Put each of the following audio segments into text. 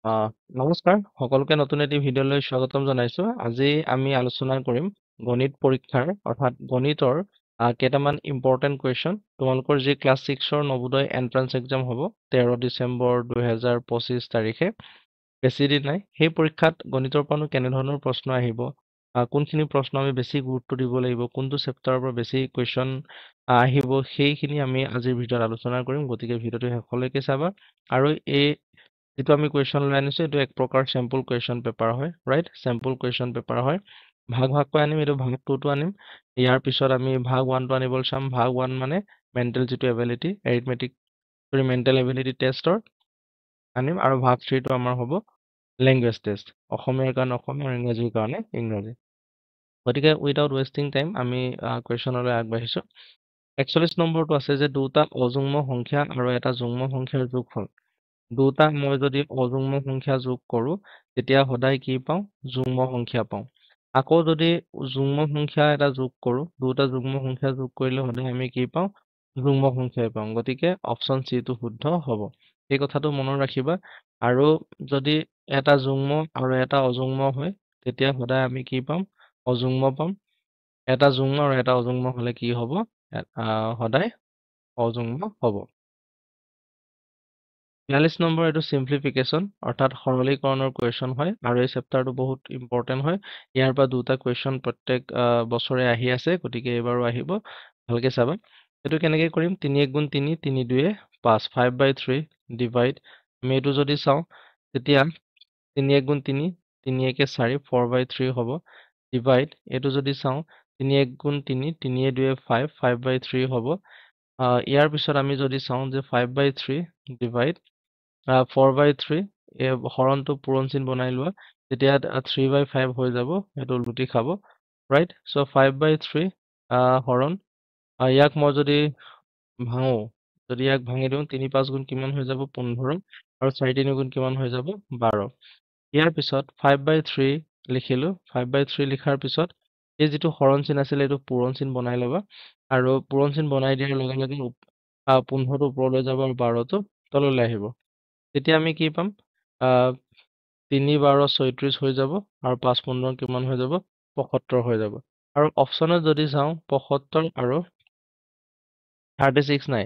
আহ, নমস্কাৰ সকলোকে নতুন এটি ভিডিঅ'লৈ স্বাগতম জনাইছো। আজি আমি আলোচনা কৰিম গণিত পৰীক্ষাৰ অৰ্থাৎ গণিতৰ কেইটামান ইম্পৰ্টেণ্ট কুৱেশ্যন। তোমালোকৰ যি ক্লাছ 6ৰ নৱোদয় এন্ট্ৰান্স এক্সাম হ'ব 13 ডিচেম্বৰ 2025 তাৰিখে, বেছি দিন নাই। সেই পৰীক্ষাত গণিতৰ পৰানো কেনেধৰণৰ প্ৰশ্ন আহিব, কোনখিনি প্ৰশ্ন আমি বেছি গুৰুত্ব দিব লাগিব, কোনটো চেপ্টাৰৰ পৰা বেছি কুৱেশ্যন আহিব, সেইখিনি আমি আজিৰ ভিডিঅ'ত আলোচনা কৰিম। গতিকে ভিডিঅ'টো শেষলৈকে চাবা। আৰু এই যিটো আমি কুৱেশ্যন লৈ আনিছো এইটো এক প্ৰকাৰ চেম্পল কুৱেশ্যন পেপাৰ হয়, ৰাইট? চেম্পল কুৱেশ্যন পেপাৰ হয়। ভাগকৈ আনিম, এইটো ভাগ 2টো আনিম। ইয়াৰ পিছত আমি ভাগ 1টো আনিবলৈ চাম। ভাগ 1 মানে মেণ্টেল যিটো এবিলিটি, এৰিথমেটিক মেণ্টেল এবিলিটি টেষ্টৰ আনিম। আৰু ভাগ 3টো আমাৰ হ'ব লেংগুৱেজ টেষ্ট, অসমীয়াৰ কাৰণে অসমীয়া আৰু ইংৰাজীৰ কাৰণে ইংৰাজী। গতিকে উইদাউট ৱেষ্টিং টাইম আমি কুৱেশ্যনলৈ আগবাঢ়িছো। 41 নম্বৰটো আছে যে দুটা অযুগ্ম সংখ্যা আৰু এটা যুগ্ম সংখ্যাৰ যোগফল। দুটা মই যদি অযুগ্ম সংখ্যা যোগ কৰো তেতিয়া সদায় কি পাওঁ? যুগ্ম সংখ্যা পাওঁ। আকৌ যদি যুগ্ম সংখ্যা এটা যোগ কৰো, দুটা যুগ্ম সংখ্যা যোগ কৰিলে সদায় আমি কি পাওঁ? যুগ্ম সংখ্যাই পাওঁ। গতিকে অপশ্যন চি টো শুদ্ধ হ'ব। এই কথাটো মনত ৰাখিবা। আৰু যদি এটা যুগ্ম আৰু এটা অযুগ্ম হয় তেতিয়া সদায় আমি কি পাম? অযুগ্ম পাম। এটা যুগ্ম আৰু এটা অযুগ্ম হলে কি হ'ব? সদায় অযুগ্ম হ'ব। 42 নম্বৰ এইটো চিম্পলিফিকেশ্যন অৰ্থাৎ সৰলীকৰণৰ কুৱেশ্যন হয় আৰু এই চেপ্টাৰটো বহুত ইম্পৰ্টেণ্ট হয়। ইয়াৰ পৰা দুটা কুৱেশ্যন প্ৰত্যেক বছৰে আহি আছে, গতিকে এইবাৰো আহিব। ভালকে চাবা। এইটো কেনেকে কৰিম? 3 1 গুণ 3, 3 2 5, 5/3 ডিভাইড। আমি এইটো যদি চাওঁ তেতিয়া 3 1 গুণ 3, 3 1 4, 4/3 হ'ব। ডিভাইড এইটো যদি চাওঁ 3 1 গুণ 3, 3 2 5, 5/3 হ'ব। ইয়াৰ পিছত আমি যদি চাওঁ যে 5/3 ডিভাইড 4/3 হৰণটো পূৰণ চিন বনাই লোৱা, তেতিয়া 3/5 হৈ যাব, সেইটো লুটি খাব, ৰাইট? চ' 5/3 হৰণ ইয়াক মই যদি ভাঙো, যদি ইয়াক ভাঙি দিওঁ 3 5 গুণ কিমান হৈ যাব? 15 আৰু 4 3 গুণ কিমান হৈ যাব? 12। ইয়াৰ পিছত 5/3 লিখিলো। 5/3 লিখাৰ পিছত এই যিটো হৰণ চিন আছিলে এইটো পূৰণ চিন বনাই ল'বা, আৰু পূৰণ চিন বনাই দিয়াৰ লগে লগে 15টো ওপৰলৈ যাব আৰু 12টো তললৈ আহিব। তেতিয়া আমি কি পাম? 3 12 36 হৈ যাব আৰু 5 15 কিমান হৈ যাব? 75 হৈ যাব। আৰু অপশ্যনত যদি চাওঁ 75 আৰু 36 নাই।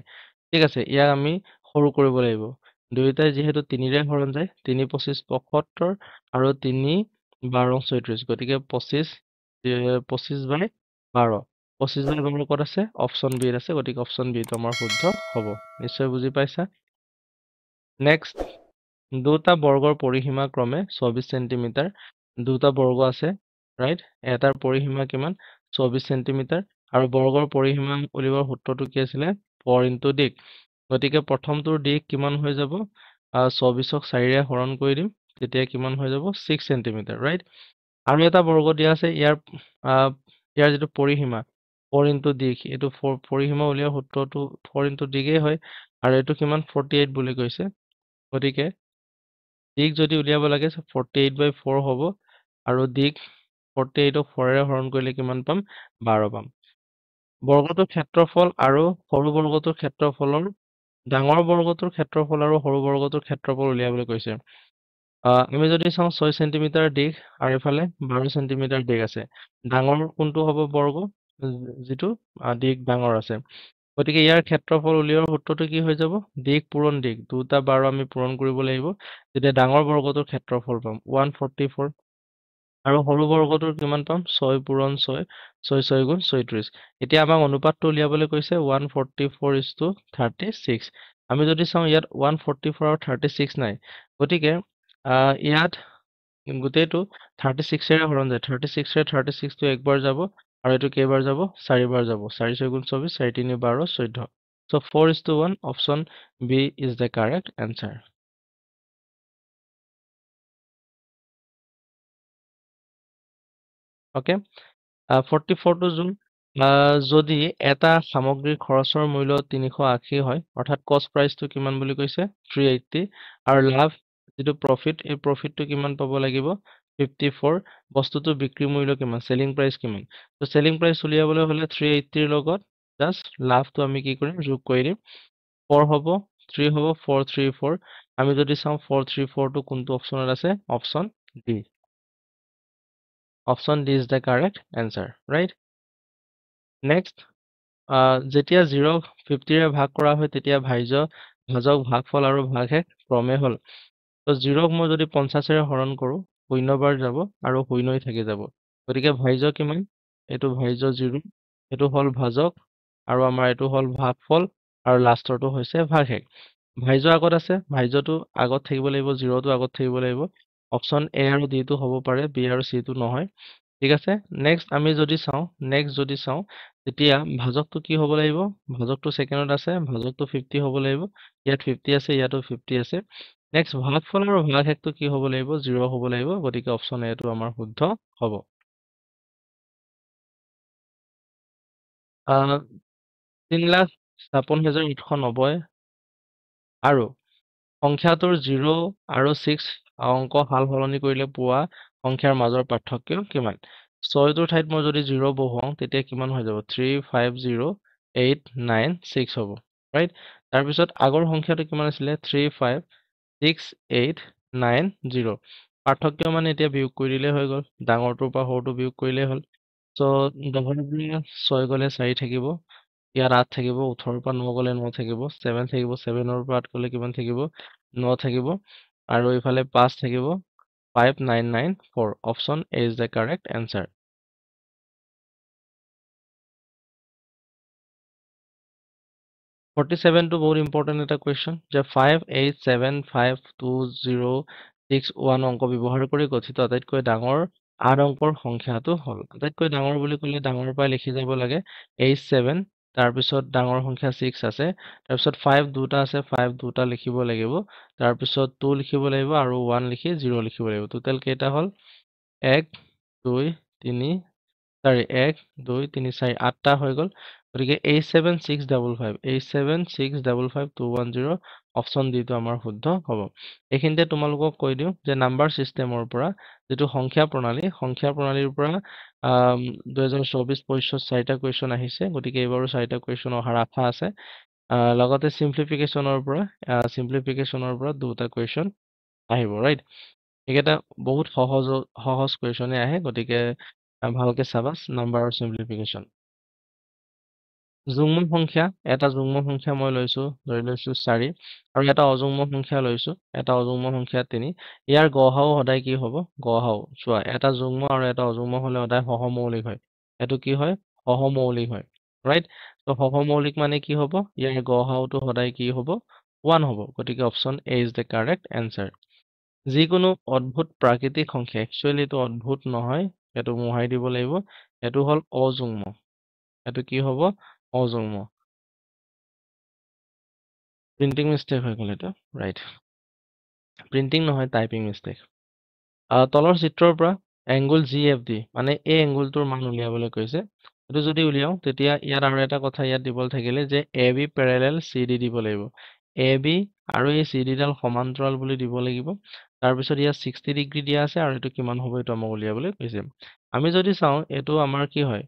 ঠিক আছে, ইয়াক আমি সৰু কৰিব লাগিব। দুয়োটাই যিহেতু 3ৰে হৰণ যায়, 3 25 75 আৰু 3 12 36, গতিকে 25/12। 25/12 ক'ত আছে? অপশ্যন বিত আছে, গতিকে অপশ্যন বিটো আমাৰ শুদ্ধ হ'ব। নিশ্চয় বুজি পাইছা। নেক্সট, দুটা বৰ্গৰ পৰিসীমা ক্ৰমে 24 চেণ্টিমিটাৰ। দুটা বৰ্গ আছে, ৰাইট? এটাৰ পৰিসীমা কিমান? 24 চেণ্টিমিটাৰ। আৰু বৰ্গৰ পৰিসীমা উলিওৱাৰ সূত্ৰটো কি আছিলে? পৰ ইনটু দিক। গতিকে প্ৰথমটোৰ দিক কিমান হৈ যাব? 24ক 4ৰে হৰণ কৰি দিম, তেতিয়া কিমান হৈ যাব? 6 চেণ্টিমিটাৰ, ৰাইট? আৰু এটা বৰ্গ দিয়া আছে, ইয়াৰ যিটো পৰিসীমা 4 ইনটু দিক, এইটো পৰিসীমা উলিওৱাৰ সূত্ৰটো 4 ইনটু দিকেই হয়, আৰু এইটো কিমান? 48 বুলি কৈছে। গতিকে দিক যদি উলিয়াব লাগে 48/4 হ'ব, আৰু দিক 48ক 4ৰে হৰণ কৰিলে কিমান পাম? 12 পাম। বৰ্গটোৰ ক্ষেত্ৰফল আৰু সৰু বৰ্গটোৰ ক্ষেত্ৰফলৰ ডাঙৰ বৰ্গটোৰ ক্ষেত্ৰফল আৰু সৰু বৰ্গটোৰ ক্ষেত্ৰফল উলিয়াবলৈ কৈছে। আমি যদি চাওঁ 6 চেণ্টিমিটাৰ দিক আৰু এইফালে 12 চেণ্টিমিটাৰ দিক আছে। ডাঙৰ কোনটো হ'ব বৰ্গ? যিটো দিক ডাঙৰ আছে। গতিকে ইয়াৰ ক্ষেত্ৰফল উলিওৱাৰ সূত্ৰটো কি হৈ যাব? দিক পূৰণ দিক, দুটা 12 আমি পূৰণ কৰিব লাগিব, তেতিয়া ডাঙৰ বৰ্গটোৰ ক্ষেত্ৰফল পাম 144। আৰু সৰু বৰ্গটোৰ কিমান পাম? 6 পূৰণ 6, 6 6 গুণ 36। এতিয়া আমাক অনুপাতটো উলিয়াবলৈ কৈছে 144:36। আমি যদি চাওঁ ইয়াত 144 আৰু 36 নাই, গতিকে ইয়াত গোটেইটো 36ৰে হৰণ যায়। 36ৰে 36টো একবাৰ যাব, আৰু এইটো কেইবাৰ যাব? 4বাৰ যাব। 4 6 গুণ 24, 4 3 12 14। So 4:1, option B is the correct answer. Okay. 44টো জুল। যদি এটা সামগ্ৰীৰ খৰচৰ মূল্য 380 হয়, অৰ্থাৎ কষ্ট প্ৰাইচটো কিমান বুলি কৈছে? 380, আৰু লাভ যিটো প্ৰফিট, এই প্ৰফিটটো কিমান পাব লাগিব? 54। বস্তুটো বিক্ৰী মূল্য কিমান? চেলিং প্ৰাইচ কিমান? তো চেলিং প্ৰাইচ উলিয়াবলৈ হ'লে 380ৰ লগত জাষ্ট লাভটো আমি কি কৰিম? যোগ কৰি দিম। 4 হ'ব, 3 হ'ব, 4 3 4, আমি যদি চাওঁ 4 3 4 টো কোনটো অপচনত আছে option D option D is the correct answer right next যেতিয়া 0 50 ৰে ভাগ কৰা হয় তেতিয়া ভাজক ভাগফল আৰু ভাগশেষ ক্ৰমে হ'ল তো 0ক মই যদি 50 ৰে হৰণ কৰো 0 বাৰ যাব আৰু 0ই থাকি যাব গতিকে ভাজ্য কিমান এটো ভাজ্য 0 এটো হল ভাজক আৰু আমাৰ এটো হল ভাগফল আৰু লাষ্টৰটো হৈছে ভাগশেষ ভাজ্য আগত আছে ভাজ্যটো আগত থাকিব লাগিব 0টো আগত থাকিব লাগিব অপচন এ আৰু ডি টো হ'ব পাৰে বি আৰু সি টো নহয় ঠিক আছে নেক্সট আমি যদি চাওঁ তেতিয়া ভাজকটো কি হ'ব লাগিব ভাজকটো সেকেন্ডত আছে ভাজকটো 50 হ'ব লাগিব ইয়াত 50 আছে ইয়াতো 50 আছে নেক্সট ভাগফল আৰু ভাগশেষটো কি হ'ব লাগিব 0 হ'ব লাগিব গতিকে অপচন এ টো আমাৰ শুদ্ধ হ'ব 3,56,890 আৰু সংখ্যাটোৰ 0 আৰু 6 অংক হাল সলনি কৰিলে পোৱা সংখ্যাৰ মাজৰ পাৰ্থক্য কিমান 6 টোৰ ঠাইত মই যদি 0 বহুৱাও তেতিয়া কিমান হৈ যাব 3,5,0,8,9,6 হ'ব ৰাইট তাৰ পিছত আগৰ সংখ্যাটো কিমান আছিল 3,5,6,8,9,0 পাৰ্থক্য মানে এতিয়া বিয়োগ কৰি দিলে হৈ গ'ল ডাঙৰটোৰ পৰা সৰুটো বিয়োগ কৰিলে হ'ল সো 10 ৰ 6 গলে 4 থাকিব ইয়াত 8 থাকিব 18 ৰ পৰা 9 গলে 9 থাকিব 7 থাকিব 7 ৰ পৰা 8 গলে কিমান থাকিব 9 থাকিব আৰু ইফালে 5 থাকিব 5994 option A is the correct answer 47 টো বহুত ইম্পৰ্টেন্ট এটা কোৱেশ্চন যে 58752061 অংক ব্যৱহাৰ কৰি গঠিত আটাইতকৈ ডাঙৰ 8 অংকৰ সংখ্যাটো হ'ল আটাইতকৈ ডাঙৰ বুলি ক'লে ডাঙৰ পৰা লিখি যাব লাগে 87 তাৰ পিছত ডাঙৰ সংখ্যা 6 আছে তাৰ পিছত 5 দুটা আছে 5 দুটা লিখিব লাগিব তাৰ পিছত 2 লিখিব লাগিব আৰু 1 লিখি 0 লিখিব লাগিব টোটাল কেইটা হ'ল 1 2 3 4 1 2 3 4 8টা হৈ গ'ল গতিকে 87655210 অপচন ডি টো আমাৰ শুদ্ধ হ'ব এইখিনিতে তোমালোকক কৈ দিওঁ যে নাম্বাৰ সিস্টেমৰ পৰা যেটো সংখ্যা প্ৰণালীৰ পৰা 2024-25 চাৰিটা কোৱেশ্চন আহিছে গতিকে এবাৰো চাৰিটা কোৱেশ্চন অহাৰ আশা আছে লগতে সিম্পলিফিকেশনৰ পৰা দুটা কোৱেশ্চন আহিব ৰাইট একেটা বহুত সহজ কোৱেশ্চনে আহে গতিকে ভালকে চাবা নাম্বাৰৰ সিম্পলিফিকেশন যুগ্ম সংখ্যা এটা যুগ্ম সংখ্যা মই লৈছো ধৰি লৈছো 4 আৰু এটা অযুগ্ম সংখ্যা লৈছো এটা অযুগ্ম সংখ্যা 3 ইয়াৰ গহাও সদায় কি হ'ব গহাও চোৱা এটা যুগ্ম আৰু এটা অযুগ্ম হলে সদায় সহমৌলিক হয় এটো কি হয় সহমৌলিক হয় ৰাইট তো সহমৌলিক মানে কি হ'ব ইয়াৰ গহাওটো সদায় কি হ'ব 1 হ'ব গতিকে option A is the correct answer যিকোনো অদ্ভুত প্ৰাকৃতিক সংখ্যা একচুয়ালি এটো অদ্ভুত নহয় এটো মোহাই দিব লাগিব এটো হল অযুগ্ম এটো কি হ'ব অযুগ্ম প্ৰিন্টিং মিস্টেক হৈ গ'ল এটা ৰাইট প্ৰিন্টিং নহয় টাইপিং মিস্টেক তলৰ চিত্ৰৰ পৰা এংগল জিএফডি মানে এই এংগলটোৰ মান উলিয়াবলৈ কৈছে এটো যদি উলিয়াও তেতিয়া ইয়াত আৰু এটা কথা ইয়াত দিবল থাকিলে যে এবি প্যাৰেলাল সিডি দিব লাগিব এবি আৰু এই সিডি ডাল সমান্তৰাল বুলি দিব লাগিব তাৰ পিছত ইয়াত 60 ডিগ্ৰী দিয়া আছে আৰু এটো কিমান হ'ব এটো আমাক উলিয়াবলৈ কৈছে আমি যদি চাও এটো আমাৰ কি হয়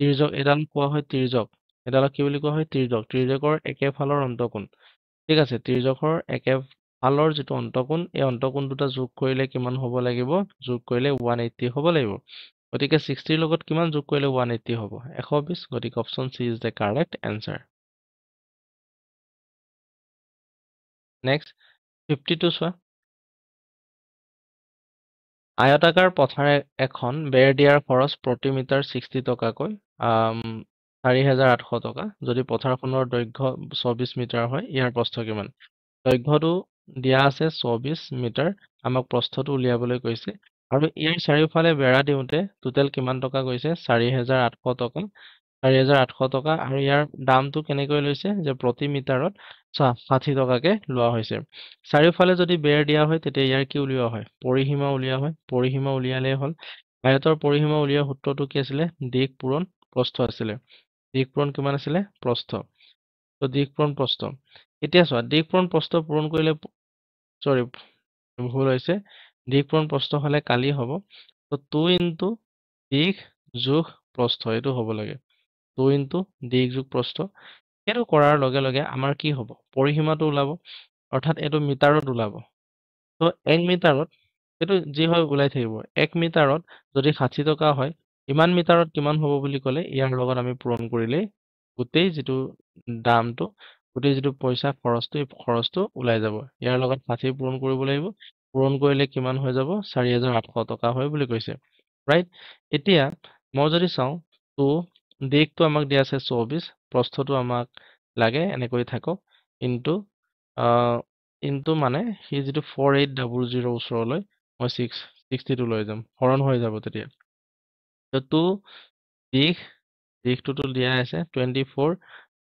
তিৰ্যক এডাল কোৱা হয় তিৰ্যক এডালক কি বুলি কোৱা হয় তিৰ্যকৰ একেফালৰ অন্তকোণ ঠিক আছে তিৰ্যকৰ একেফালৰ যেটো অন্তকোণ এই অন্তকোণ দুটা যোগ কৰিলে কিমান হ'ব লাগিব যোগ কৰিলে 180 হ'ব লাগিব গতিকে 60 ৰ লগত কিমান যোগ কৰিলে 180 হ'ব 120 গতিকে option C is the correct answer next 52 চোৱা আয়তাকাৰ পথাৰ এখন বেৰ দিয়াৰ খৰচ প্ৰতি মিটাৰ 60 টকাকৈ 4,800 টকা যদি পথাৰখনৰ দৈৰ্ঘ্য 24 মিটাৰ হয় ইয়াৰ প্ৰস্থ কিমান দৈৰ্ঘ্যটো দিয়া আছে 24 মিটাৰ আমাক প্ৰস্থটো উলিয়াবলৈ কৈছে আৰু ইয়াৰ চাৰিওফালে বেৰা দিওঁতে টোটাল কিমান টকা গৈছে 4,800 টকা 4,800 টকা আৰু ইয়াৰ দামটো কেনেকৈ লৈছে যে প্ৰতি মিটাৰত 60 টকাকে লোৱা হৈছে চাৰিওফালে যদি বেৰ দিয়া হয় তেতিয়া ইয়াৰ কি উলিওৱা হয় পৰিসীমা উলিওৱা হয় পৰিসীমা উলিয়ালে হ'ল আয়তৰ পৰিসীমা উলিওৱাৰ সূত্ৰটো কি আছিল দিক পূৰণ প্ৰস্থ আছিল দিক পূৰণ কিমান আছিল প্ৰস্থ তো দিক পূৰণ প্ৰস্থ এতিয়া চোৱা দিক পূৰণ প্ৰস্থ পূৰণ কৰিলে সৰি ভুল হৈছে দিক পূৰণ প্ৰস্থ হলে কালি হ'ব তো 2 ইনটু দিক যোগ প্ৰস্থ এটো হ'ব লাগে 2 ইনটু দিক যোগ প্ৰস্থ এটো কৰাৰ লগে লগে আমাৰ কি হ'ব পৰিসীমাটো ওলাব অৰ্থাৎ এইটো মিটাৰত ওলাব তো 1 মিটাৰত এইটো যি হয় ওলাই থাকিব 1 মিটাৰত যদি 60 টকা হয় ইমান মিটাৰত কিমান হ'ব বুলি ক'লে ইয়াৰ লগত আমি পূৰণ কৰিলেই গোটেই যিটো দামটো গোটেই যিটো পইচা খৰচটো এই খৰচটো ওলাই যাব ইয়াৰ লগত 60 পূৰণ কৰিব লাগিব পূৰণ কৰিলে কিমান হৈ যাব 4800 টকা হয় বুলি কৈছে ৰাইট এতিয়া মই যদি চাওঁ তো দিশটো আমাক দিয়া আছে 24 প্ৰস্থটো আমাক লাগে এনেকৈ থাকক ইনটু মানে সি যিটো 4800 ওচৰলৈ মই 62 লৈ যাম হৰণ হৈ যাব তেতিয়া তো দিশটোতো দিয়া আছে 24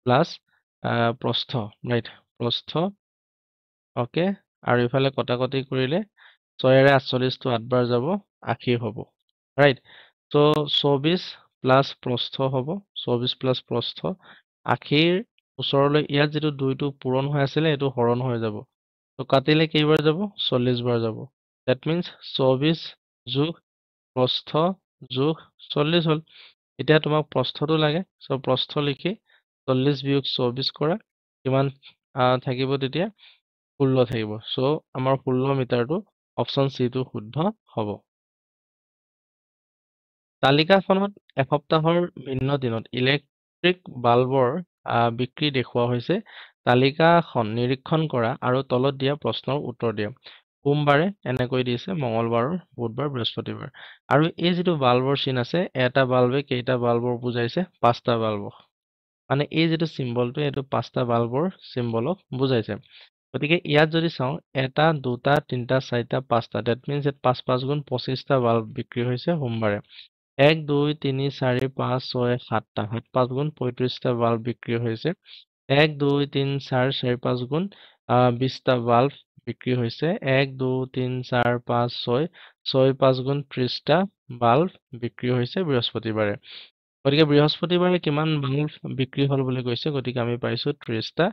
প্লাছ প্ৰস্থ ৰাইট প্ৰস্থ ওকে আৰু ইফালে কটাকটি কৰিলে 6ৰে 48টো 8 বাৰ যাব 80 হ'ব ৰাইট তো 24 প্লাছ প্ৰস্থ হ'ব 24 প্লাছ প্ৰস্থ 80ৰ ওচৰলৈ ইয়াত যিটো 2টো পূৰণ হৈ আছিলে এইটো হৰণ হৈ যাব তো কাটিলে কেইবাৰ যাব 40 বাৰ যাব দ্যাট মিন্স 24 যোগ প্ৰস্থ যোগ 40 হ'ল এতিয়া তোমাক প্ৰস্থটো লাগে সো প্ৰস্থ লিখি 40 বিয়োগ 24 কৰা কিমান থাকিব তেতিয়া 16 থাকিব সো আমাৰ 16 মিটাৰটো অপচন সি টো শুদ্ধ হ'ব তালিকাখনত এসপ্তাহৰ ভিন্ন দিনত ইলেক্ট্ৰিক বাল্বৰ বিক্ৰী দেখুওৱা হৈছে তালিকাখন নিৰীক্ষণ কৰা আৰু তলত দিয়া প্ৰশ্নৰ উত্তৰ দিয়া সোমবাৰে এনেকৈ দিছে মঙ্গলবাৰৰ বুধবাৰ বৃহস্পতিবাৰ আৰু এই যিটো বাল্বৰ চিন আছে এটা বাল্বে কেইটা বাল্বৰ বুজাইছে পাঁচটা বাল্ব মানে এই যিটো সিম্বলটো এইটো পাঁচটা বাল্বৰ সিম্বলক বুজাইছে গতিকে ইয়াত যদি চাওঁ এটা দুটা তিনটা চাৰিটা পাঁচটা দ্যাট মিন্স ইয়াত 5 5 গুণ 25টা বাল্ব বিক্ৰী হৈছে সোমবাৰে 1 2 3 4 5 6 7টা 7 5 গুণ 35টা বাল্ব বিক্ৰী হৈছে 1 2 3 4 4 5 গুণ 20টা বাল্ব বিক্ৰী হৈছে 1 2 3 4 5 6 6 5 গুণ 30টা বাল্ব বিক্ৰী হৈছে বৃহস্পতিবাৰে গতিকে বৃহস্পতিবাৰে কিমান বাল্ব বিক্ৰী হ'ল বুলি কৈছে গতিকে আমি পাইছো 30টা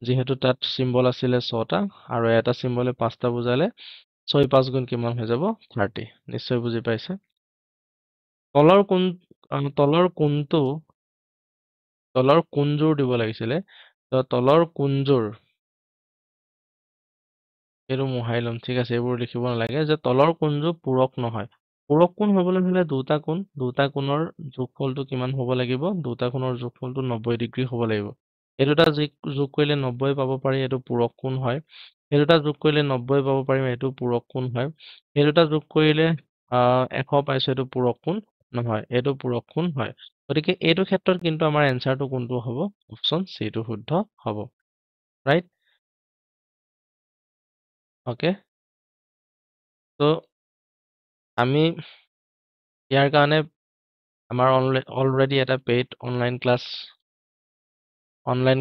যেহেতু তাত সিম্বল আছিল 6টা আৰু এটা সিম্বলে 5টা বুজালে 6 5 গুণ কিমান হৈ যাব 30 নিশ্চয় বুজি পাইছে তলৰ কোণযোৰ দিব লাগিছিলে তো তলৰ কোণযোৰ এইটো মোহাই লম ঠিক আছে এইবোৰ লিখিব নালাগে যে তলৰ কোণযোৰ পূৰক নহয় পূৰক কোণ হ'বলৈ হ'লে দুটা কোণৰ যোগফলটো কিমান হ'ব লাগিব দুটা কোণৰ যোগফলটো 90 ডিগ্ৰী হ'ব লাগিব এই দুটা যোগ কৰিলে 90 পাব পাৰি এইটো পূৰক কোণ হয় এই দুটা যোগ কৰিলে 90 পাব পাৰিম এইটো পূৰক কোণ হয় এই দুটা যোগ কৰিলে 100 পাইছো এইটো পূৰক কোণ নহয় এইটো পূৰক কোণ হয় গতিকে এইটো ক্ষেত্ৰত কিন্তু আমাৰ এনসাৰটো কোনটো হ'ব অপচন সি টো শুদ্ধ হ'ব ৰাইট ওকে তো আমি ইয়াৰ কাৰণে আমাৰ অলৰেডি এটা পেইড অনলাইন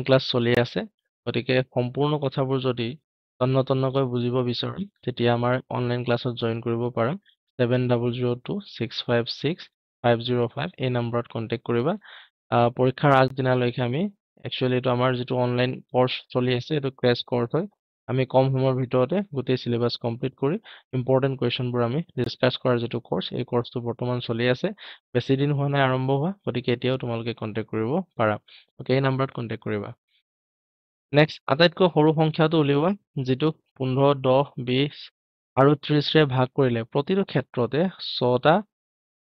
ক্লাছ চলি আছে গতিকে সম্পূৰ্ণ কথাবোৰ যদি তন্নতন্নকৈ বুজিব বিচাৰে তেতিয়া আমাৰ অনলাইন ক্লাছত জয়েন কৰিব পাৰা 7002656505 এই নম্বৰত কন্টেক্ট কৰিবা পৰীক্ষাৰ আগদিনালৈকে আমি একচুয়ালি এইটো আমাৰ যিটো অনলাইন কোৰ্স চলি আছে এইটো ক্ৰেশ কোৰ্স হয় আমি কম সময়ৰ ভিতৰতে গোটেই সিলেবাস কমপ্লিট কৰি ইম্পৰ্টেন্ট কোৱেশ্চনবোৰ আমি ডিসকাস কৰাৰ যিটো কোৰ্স এই কোৰ্সটো বৰ্তমান চলি আছে বেছি দিন হোৱা নাই আৰম্ভ হোৱা গতিকে এতিয়াও তোমালোকে কন্টেক্ট কৰিব পাৰা ওকে এই নম্বৰত কন্টেক্ট কৰিবা নেক্সট আটাইতকৈ সৰু সংখ্যাটো উলিওৱা যিটো 15 10 20 আৰু 30 ৰে ভাগ কৰিলে প্ৰতিটো ক্ষেত্ৰতে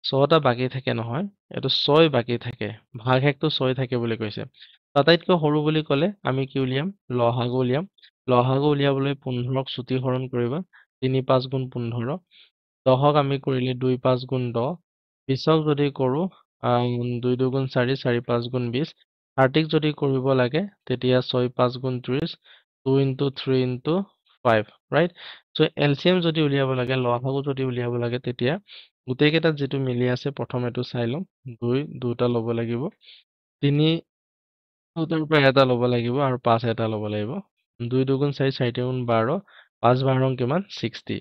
6টা বাকি থাকে নহয় এটো 6 বাকি থাকে ভাগহেকটো 6 থাকে বুলি কৈছে আটাইতকৈ সৰু বুলি ক'লে আমি কি উলিয়াম লহাগু উলিয়াবলৈ 15ক চুটি হৰণ কৰিবা 3 5 গুণ 15 10ক আমি কৰিলে 2 5 গুণ 10 20ক যদি কৰো 2 2 গুণ 4 4 5 গুণ 20 30ক যদি কৰিব লাগে তেতিয়া 6 5 গুণ 30 2 into 3 into 5 right so LCM যদি উলিয়াব লাগে লহাগু যদি উলিয়াব লাগে তেতিয়া গোটেই কেইটা যেটো মিলি আছে প্ৰথম এটো চাই লম 2 দুটা ল'ব লাগিব 3 দুটাৰ পৰা এটা ল'ব লাগিব আৰু 5 এটা ল'ব লাগিব 2 2 গুণ 4 4 গুণ 12 5 12 কিমান 60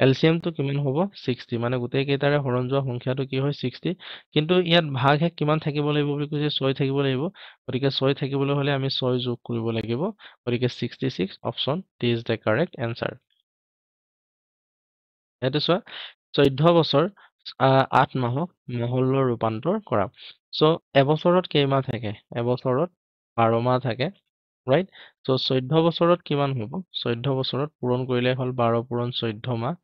LCM টো কিমান হ'ব 60 মানে গোটেই কেইটাৰে হৰণ যোৱা সংখ্যাটো কি হয় 60 কিন্তু ইয়াত ভাগহেক কিমান থাকিব লাগিব বুলি কৈছে 6 থাকিব লাগিব গতিকে 6 থাকিবলৈ হলে আমি 6 যোগ কৰিব লাগিব গতিকে 66 option D is the correct answer এটো চোৱা 14 বছৰ 8 মাহক মহল্লৰ ৰূপান্তৰ কৰা সো এবছৰত কেইমাহ থাকে এবছৰত 12 মাহ থাকে ৰাইট সো 14 বছৰত কিমান হ'ব 14 বছৰত পূৰণ কৰিলে হ'ল 12 পূৰণ 14 মাহ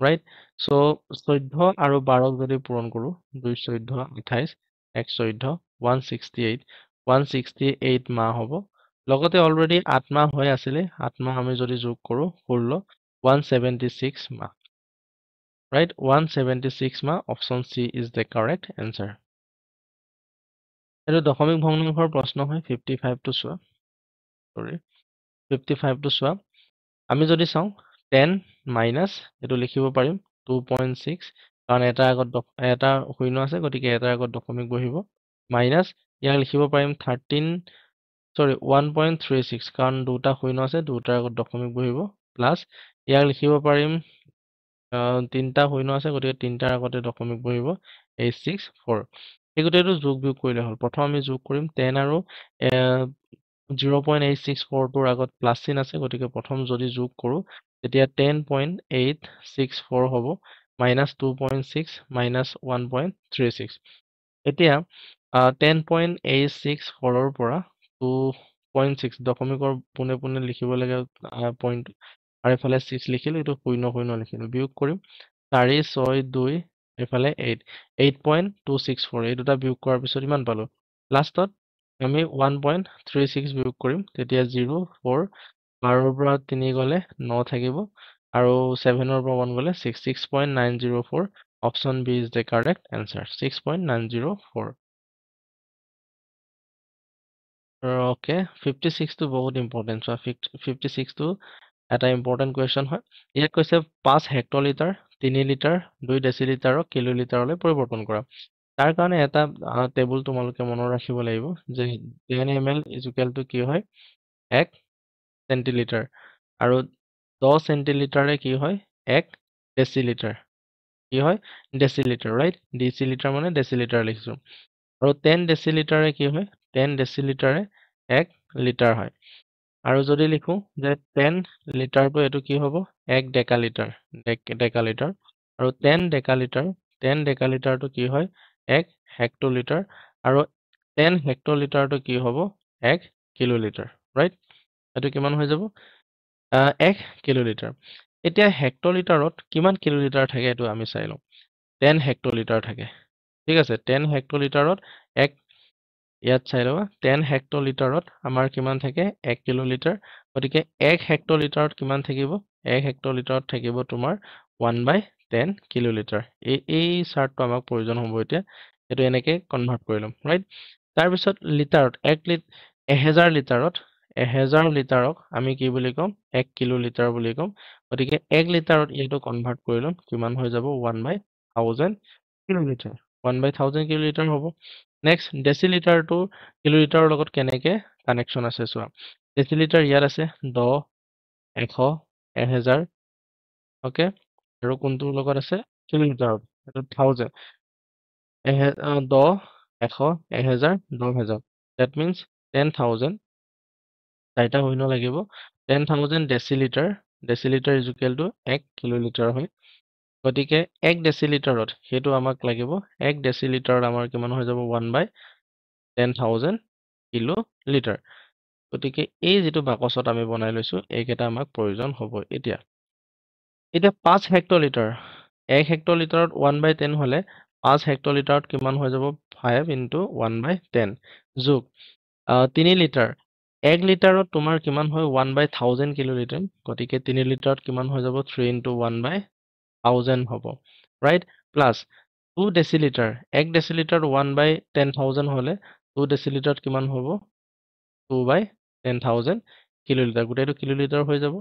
ৰাইট সো 14 আৰু 12ক যদি পূৰণ কৰো 2 14 28 1 14 168 মাহ হ'ব লগতে অলৰেডি 8 মাহ হৈ আছিলে 8 মাহ আমি যদি যোগ কৰো 16 176 মাহ right 176 মাহ option C is the correct answer এটো দশমিক ভগ্নাংশৰ প্ৰশ্ন হয় 55 টো চোৱা সৰি 55 টো চোৱা আমি যদি চাও 10 মাইনাস এটো লিখিব পাৰিম 2.6 কাৰণ এটা আগত এটা শূন্য আছে গতিকে এটা আগত দশমিক বহিব মাইনাস ইয়াক লিখিব পাৰিম 13 সৰি 1.36 কাৰণ দুটা শূন্য আছে দুটাৰ আগত দশমিক বহিব প্লাস ইয়াক লিখিব পাৰিম তিনটা শূন্য আছে গতিকে তিনটাৰ আগতে দশমিক বহিব 864 এই গোটেইটো যোগ বিয়োগ কৰিলে হ'ল প্ৰথম আমি যোগ কৰিম 10 আৰু 0.864 টোৰ আগত প্লাস চিন আছে গতিকে প্ৰথম যদি যোগ কৰো তেতিয়া 10.864 হ'ব -2.6 -1.36 এতিয়া 10.864 ৰ পৰা 2.6 দশমিকৰ পুনে পুনে লিখিব লাগে পইণ্ট আৰু এফালে 6 লিখিলো এটো 0 লিখিলো বিয়োগ কৰিম 4 6 2 এফালে 8 8.264 এই দুটা বিয়োগ কৰাৰ পিছত ইমান পালো লাষ্টত আমি 1.36 বিয়োগ কৰিম তেতিয়া 0 4 12 ৰ পৰা 3 গলে 9 থাকিব আৰু 7 ৰ পৰা 1 গলে 6 6.904 option B is the correct answer 6.904 okay 56 টো বহুত ইম্পৰ্টেন্ট সো 56 টো এটা ইম্পৰ্টেন্ট কোৱেশ্চন হয় ইয়াক কৈছে 5 হেক্টলিটাৰ 3 লিটাৰ 2 ডেচিলিটাৰক কিলোলিটাৰলৈ পৰিৱৰ্তন কৰা তাৰ কাৰণে এটা টেবুল তোমালোকে মনত ৰাখিব লাগিব যে 10 ml কি হয় 1 সেন্টিলিটাৰ আৰু 10 সেন্টিলিটাৰে কি হয় 1 ডেচিলিটাৰ কি হয় ডেচিলিটাৰ ৰাইট ডেচিলিটাৰ মানে ডেচিলিটাৰ লিখিছো আৰু 10 ডেচিলিটাৰে কি হয় 10 ডেচিলিটাৰে 1 লিটাৰ হয় আৰু যদি লিখো যে 10 লিটাৰটো এটো কি হ'ব 1 ডেকালিটাৰ ডেকালিটাৰ আৰু 10 ডেকালিটাৰটো কি হয় 1 হেক্টলিটাৰ আৰু 10 হেক্টলিটাৰটো কি হ'ব 1 কিলোলিটাৰ ৰাইট এটো কিমান হৈ যাব 1 কিলোলিটাৰ এতিয়া হেক্টলিটাৰত কিমান কিলোলিটাৰ থাকে এটো আমি চাই লওঁ 10 হেক্টলিটাৰ থাকে ঠিক আছে 10 হেক্টলিটাৰত 1 ইয়াত চাই লবা 10 হেক্টলিটাৰত আমাৰ কিমান থাকে 1 কিলোলিটাৰ গতিকে 1 হেক্টলিটাৰত কিমান থাকিব 1 হেক্টলিটাৰত থাকিব তোমাৰ 1/10 কিলোলিটাৰ এই চাৰ্টটো আমাক প্ৰয়োজন হ'ব এতিয়া এটো এনেকে কনভাৰ্ট কৰি লম ৰাইট তাৰ পিছত লিটাৰত 1000 লিটাৰত 1000 লিটাৰক আমি কি বুলি কম 1 কিলোলিটাৰ বুলি কম গতিকে 1 লিটাৰত এটো কনভাৰ্ট কৰি লম কিমান হৈ যাব 1/1000 কিলোলিটাৰ 1/1000 কিলোলিটাৰ হ'ব নেক্সট ডেচিলিটাৰটো কিলোলিটাৰৰ লগত কেনেকে কানেকচন আছে চোৱা ডেচিলিটাৰ ইয়াত আছে 10 100 1000 ওকে আৰু কোনটোৰ লগত আছে কিলোলিটাৰত এটো 1000 10 100 1000 10000 that means 10000 চাৰিটা শূন্য লাগিব 10000 decilitre decilitre is equal to 1 kilolitre হয় গতিকে 1 ডেচিলিটাৰত হেতু আমাক লাগিব 1 ডেচিলিটাৰত আমাৰ কিমান হৈ যাব 1/10000 কিলোলিটাৰ গতিকে এই যেটো বাকচত আমি বনাই লৈছো এইকেটা আমাক প্ৰয়োজন হ'ব এতিয়া 5 হেক্টলিটাৰ 1 হেক্টলিটাৰত 1/10 হলে 5 হেক্টলিটাৰত কিমান হৈ যাব 5 * 1/10 যোগ 3 লিটাৰ 1 লিটাৰত তোমাৰ কিমান হয় 1/1000 কিলোলিটাৰ গতিকে 3 লিটাৰত কিমান হৈ যাব 3 * 1/1000 হ'ব ৰাইট প্লাস 2 ডেচিলিটাৰ 1 ডেচিলিটাৰত 1/10000 হলে 2 ডেচিলিটাৰত কিমান হ'ব 2/10000 কিলোলিটাৰ গোটেইটো কিলোলিটাৰ হৈ যাব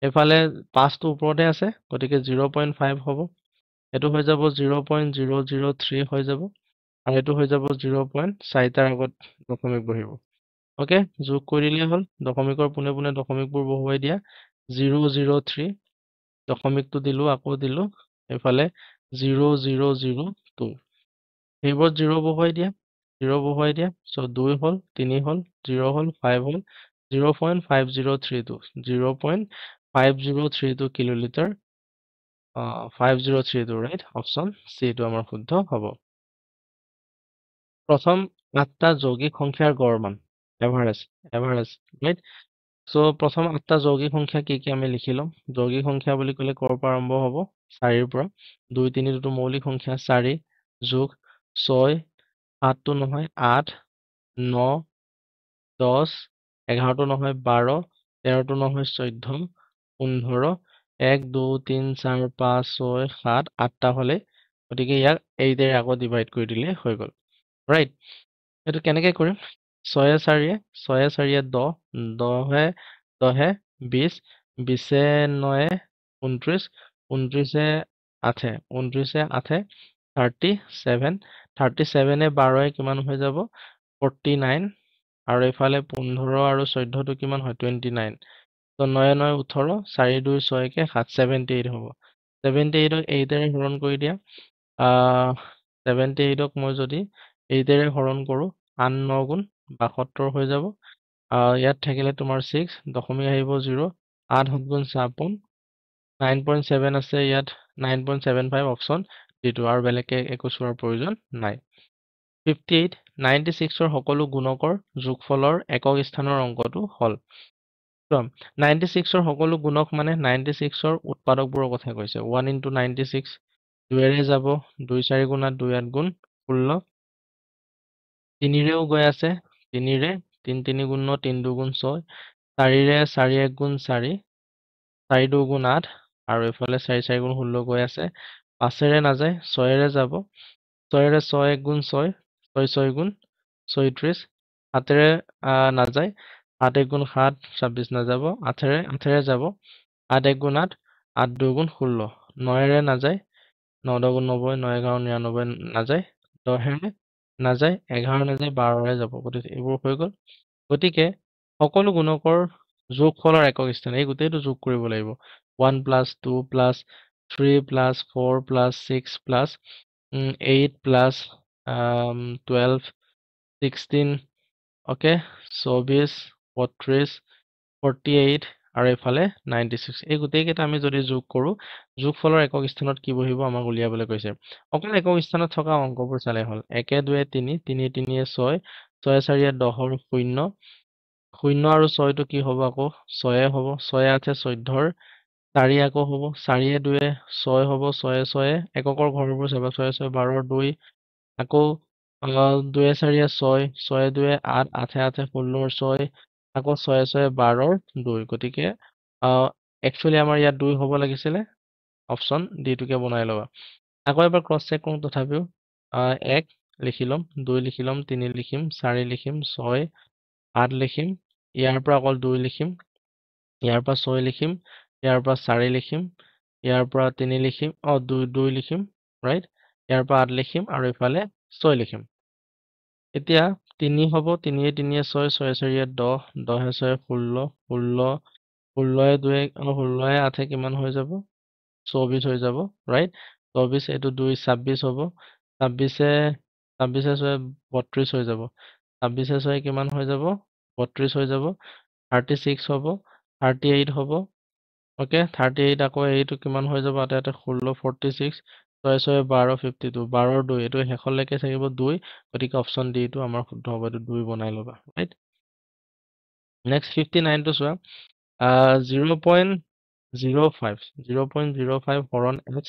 এফালে 5 টো ওপৰতে আছে গতিকে 0.5 হ'ব এটো হৈ যাব 0.003 হৈ যাব আৰু এটো হৈ যাব 0.4 টাৰ আগত দশমিক বহিব ওকে যোগ কৰি দিলে হ'ল দশমিকৰ পুনে পুনে দশমিকবোৰ বহুৱাই দিয়া 003 দশমিকটো দিলো আকৌ দিলো এফালে 0002 এইবোৰ 0 বহুৱাই দিয়া 0 বহুৱাই দিয়া সো 2 হল 3 হল 0 হল 5 হল 0.5032 0.5032 কিলোলিটাৰ 5032 ৰাইট অপশন সি টো আমাৰ শুদ্ধ হ'ব প্ৰথম 8টা যৌগিক সংখ্যাৰ গড় মান এভাৰেজ ৰাইট। সো প্ৰথম 8টা যৌগিক সংখ্যা কি আমি লিখি লম। যৌগিক সংখ্যা বুলি ক'লে ক'ৰ পৰা আৰম্ভ হ'ব? 4ৰ পৰা। 2 3 দুটো মৌলিক সংখ্যা 4 যোগ 6 7টো নহয় 8 9 10 11টো নহয় 12 13টো নহয় 14 15 1 2 3 4 5 6 7 8টা হ'লে গতিকে ইয়াক 8ৰে আকৌ ডিভাইড কৰি দিলে হৈ গ'ল ৰাইট। এইটো কেনেকৈ কৰিম? 6 4 10 10 10 20 20 9 29 29 8 29 8 37 37 12 কিমান হৈ যাব? 49 আৰু এইফালে 15 আৰু 14টো কিমান হয়? 29 তো 9 9 18 4 2 6 কে 7 78 হ'ব। 78ক 8ৰে হৰণ কৰি দিয়া। 78ক মই যদি 8ৰে হৰণ কৰোঁ 8 9 গুণ 72 হৈ যাব। ইয়াত থাকিলে তোমাৰ 6 দশমিক আহিব 0 8 7 গুণ 56 9.7 আছে ইয়াত 9.75 অপশ্যন ডিটো আৰু বেলেগকে একো চোৱাৰ প্ৰয়োজন নাই। 58 96ৰ সকলো গুণকৰ যোগফলৰ একক স্থানৰ অংকটো হ'ল। 96ৰ সকলো গুণক মানে 96ৰ উৎপাদকবোৰৰ কথা কৈছে। 1 into 96 2ৰে যাব 2 4 গুণ 2 8 গুণ 16 3ৰেও গৈ আছে 3ৰে 3 3 গুণ 3 2 গুণ 6 4ৰে 4 1 গুণ 4 4 2 গুণ 8 আৰু এইফালে 4 4 গুণ 16 গৈ আছে 5ৰে নাযায় 6ৰে যাব 6ৰে 6 1 গুণ 6 6 6 গুণ 36 7ৰে নাযায় 8 1 গুণ 7 26 নাযাব 8ৰে যাব 8 1 গুণ 8 8 2 গুণ 16 9ৰে নাযায় 9 10 গুণ 90 9 11 99 নাযায় 10ৰে নাযায় 11 নাযায় 12ৰে যাব গতিকে এইবোৰ হৈ গ'ল। গতিকে সকলো গুণকৰ যোগফলৰ একক স্থান এই গোটেইটো যোগ কৰিব লাগিব 1 + 2 + 3 + 4 + 6 + 8 + 12 16 ওকে 24 32 48 আৰু এইফালে 96 এই গোটেইকেইটা আমি যদি যোগ কৰোঁ যোগফলৰ একক স্থানত কি বহিব আমাক উলিয়াবলৈ কৈছে। অকল একক স্থানত থকা অংকবোৰ চালে হ'ল 1 2 3 3 3 6 6 4 10ৰ 0 0 আৰু 6টো কি হ'ব আকৌ 6 হ'ব 6 8 14ৰ 4 আকৌ হ'ব 4 2 6 হ'ব 6 6 এককৰ ঘৰবোৰ চাবা 6 6 12ৰ 2 আকৌ 2 4 6 6 2 8 8 8 16ৰ 6 আকৌ 6 6 12ৰ 2 গতিকে একচুৱেলি আমাৰ ইয়াত 2 হ'ব লাগিছিলে অপশ্যন ডিটোকে বনাই ল'বা। আকৌ এবাৰ ক্ৰছ চেক কৰোঁ তথাপিও 1 লিখি ল'ম 2 লিখি ল'ম 3 লিখিম 4 লিখিম 6 8 লিখিম ইয়াৰ পৰা অকল 2 লিখিম ইয়াৰ পৰা 6 লিখিম ইয়াৰ পৰা 4 লিখিম ইয়াৰ পৰা 3 লিখিম 2 লিখিম ৰাইট ইয়াৰ পৰা 8 লিখিম আৰু এইফালে 6 লিখিম। এতিয়া 3 হ'ব 3 3 6 6 4 10 10 6 16 16 16 2 16 8 কিমান হৈ যাব 24 হৈ যাব ৰাইট 24 এইটো 2 26 হ'ব 26 26 6 32 হৈ যাব 26 6 কিমান হৈ যাব 32 হৈ যাব 36 হ'ব 38 হ'ব ওকে 38 আকৌ এইটো কিমান হৈ যাব এটা 16 46 6 6 12 52 12ৰ 2 এইটো শেষলৈকে থাকিব 2 গতিকে অপশ্যন ডি টো আমাৰ শুদ্ধ হ'ব এইটো 2 বনাই ল'বা ৰাইট। নেক্সট 59টো চোৱা 0.05 হৰণ x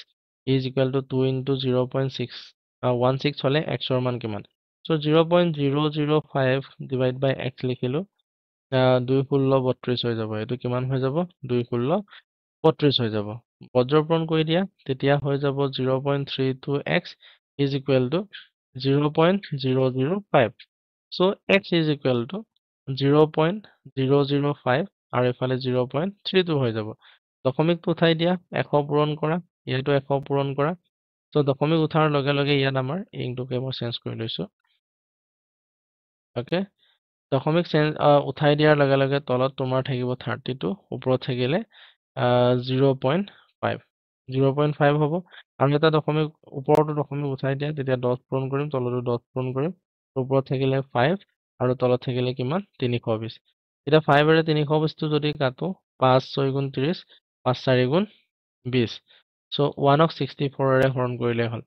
is equal to 2 into 0.616 হ'লে x ৰ মান কিমান? So 0.005 divide by x লিখিলো 2 16 32 হৈ যাব এইটো কিমান হৈ যাব 2 16 32 হৈ যাব বজ্ৰপূৰণ কৰি দিয়া তেতিয়া হৈ যাব 0.32x is equal to 0.005 so x is equal to 0.005 আৰু এফালে 0.32 হৈ যাব দশমিকটো উঠাই দিয়া 100 পূৰণ কৰা ইয়াতো 100 পূৰণ কৰা so দশমিক উঠাৰ লগে লগে ইয়াত আমাৰ ইংটোকে মই চেঞ্জ কৰি লৈছো ওকে দশমিক উঠাই দিয়াৰ লগে লগে তলত তোমাৰ থাকিব 32 ওপৰত থাকিলে 0.5 0.5 হ'ব আৰু এটা দশমিক ওপৰতো দশমিক উঠাই দিয়া তেতিয়া 10 পূৰণ কৰিম তলতো 10 পূৰণ কৰিম ওপৰত থাকিলে 5 আৰু তলত থাকিলে কিমান 320 এটা 5 এৰে 320 টো যদি কাটো 5 6 গুণ 30 5 4 গুণ 20 so 1ক 64 এৰে হৰণ কৰিলে হ'ল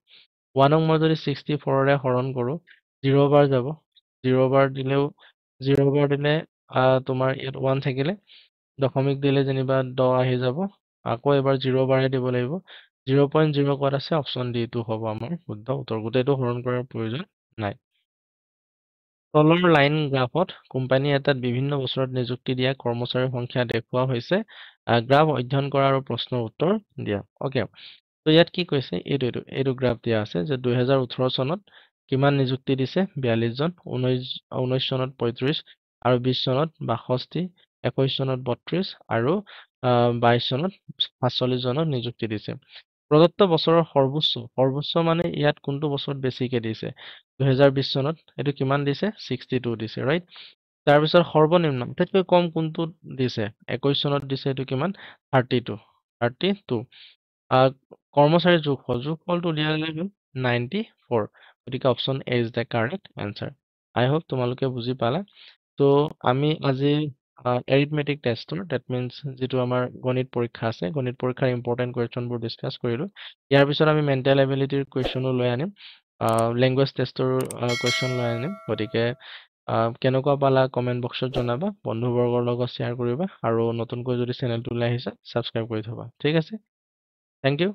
1ক মই যদি 64 এৰে হৰণ কৰো 0 বাৰ যাব 0 বাৰ দিলেও 0 বাৰ দিলে তোমাৰ ইয়াত 1 থাকিলে দশমিক দিলে যেনিবা 10 আহি যাব আকৌ এবাৰ 0 বাৰে দিব লাগিব 0.0 ক'ত আছে অপচন ডি টো হ'ব আমাৰ শুদ্ধ উত্তৰ গোটেইটো হৰণ কৰাৰ প্ৰয়োজন নাই তলৰ লাইন গ্ৰাফত কোম্পানী এটাত বিভিন্ন বছৰত নিযুক্তি দিয়া কৰ্মচাৰীৰ সংখ্যা দেখুওৱা হৈছে গ্ৰাফ অধ্যয়ন কৰা আৰু প্ৰশ্নৰ উত্তৰ দিয়া ওকে তো ইয়াত কি কৈছে এইটো গ্ৰাফ দিয়া আছে যে 2018 চনত কিমান নিযুক্তি দিছে 42 জন 19 চনত 35 আৰু 20 চনত 62 21 চনত 32 আৰু 22 চনত 45 জনক নিযুক্তি দিছে প্ৰদত্ত বছৰৰ সৰ্বোচ্চ মানে ইয়াত কোনটো বছৰত বেছিকে দিছে 2020 চনত এটো কিমান দিছে 62 দিছে ৰাইট তাৰপিছত সৰ্বনিম্ন আটাইতকৈ কম কোনটো দিছে 21 চনত দিছে এটো কিমান 32 কৰ্মচাৰীৰ যোগফলটো দিয়া গ'ল 94 গতিকে option A is the correct answer I hope তোমালোকে বুজি পালা তো আমি আজি এৰিথমেটিক টেষ্টৰ দ্যাট মিন্স যেটো আমাৰ গণিত পৰীক্ষা আছে গণিত পৰীক্ষাৰ ইম্পৰ্টেন্ট কোৱেশ্চনবোৰ ডিসকাস কৰিলো ইয়াৰ পিছত আমি মেন্টাল এবিলিটিৰ কোৱেশ্চনো লৈ আনিম ল্যাঙ্গুৱেজ টেষ্টৰ কোৱেশ্চন লৈ আনিম গতিকে কেনেকুৱা পালা কমেন্ট বক্সত জনাবা বন্ধুবৰ্গৰ লগত শ্বেয়াৰ কৰিবা আৰু নতুনকৈ যদি চেনেলটো লৈ আহিছা সাবস্ক্ৰাইব কৰি থবা ঠিক আছে থ্যাংক ইউ